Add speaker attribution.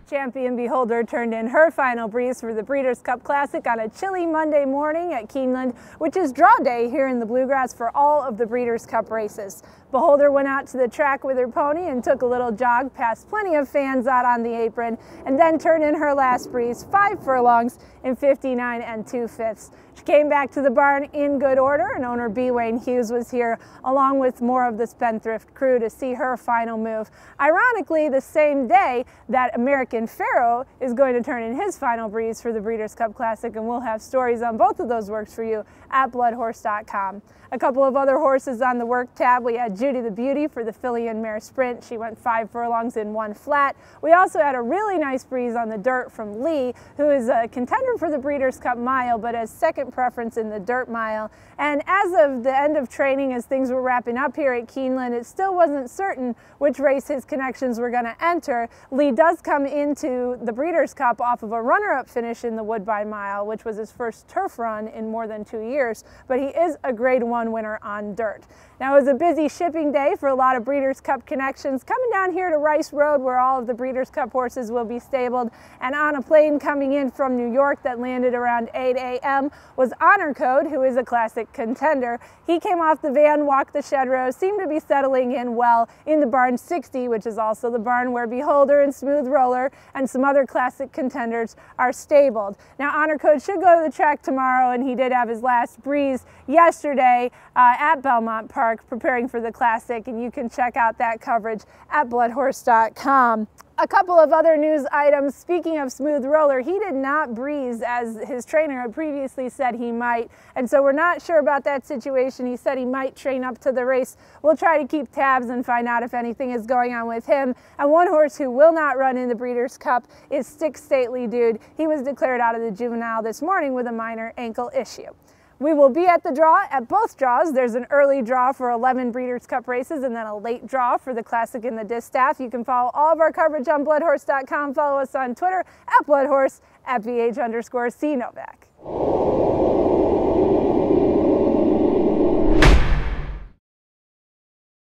Speaker 1: Champion Beholder turned in her final breeze for the Breeders' Cup Classic on a chilly Monday morning at Keeneland, which is draw day here in the Bluegrass for all of the Breeders' Cup races. Beholder went out to the track with her pony and took a little jog past plenty of fans out on the apron, and then turned in her last breeze, 5 furlongs in 59 2/5. She came back to the barn in good order, and owner B. Wayne Hughes was here along with more of the Spendthrift crew to see her final move. Ironically, the same day that American Pharaoh is going to turn in his final breeze for the Breeders' Cup Classic, and we'll have stories on both of those works for you at bloodhorse.com. A couple of other horses on the work tab. We had Judy the Beauty for the filly and mare sprint. She went 5 furlongs in 1 flat. We also had a really nice breeze on the dirt from Lee, who is a contender for the Breeders' Cup Mile, but has second preference in the dirt mile. And as of the end of training, as things were wrapping up here at Keeneland, it still wasn't certain which race his connections were going to enter. Lee does come into the Breeders' Cup off of a runner-up finish in the Woodbine Mile, which was his first turf run in more than 2 years, but he is a Grade 1 winner on dirt. Now, it was a busy shipping day for a lot of Breeders' Cup connections coming down here to Rice Road, where all of the Breeders' Cup horses will be stabled, and on a plane coming in from New York that landed around 8 a.m. was Honor Code, who is a classic contender. He came off the van, walked the shed row, seemed to be settling in well in the barn 60, which is also the barn where Beholder and Smooth Roller and some other classic contenders are stabled. Now, Honor Code should go to the track tomorrow, and he did have his last breeze yesterday at Belmont Park preparing for the Classic, and you can check out that coverage at bloodhorse.com. A couple of other news items. Speaking of Smooth Roller, he did not breeze as his trainer had previously said he might, and so we're not sure about that situation. He said he might train up to the race. We'll try to keep tabs and find out if anything is going on with him. And one horse who will not run in the Breeders' Cup is Stick Stately Dude. He was declared out of the juvenile this morning with a minor ankle issue. We will be at the draw at both draws. There's an early draw for 11 Breeders' Cup races and then a late draw for the Classic and the Distaff. You can follow all of our coverage on bloodhorse.com. Follow us on Twitter at bloodhorse, at BH_C Novak.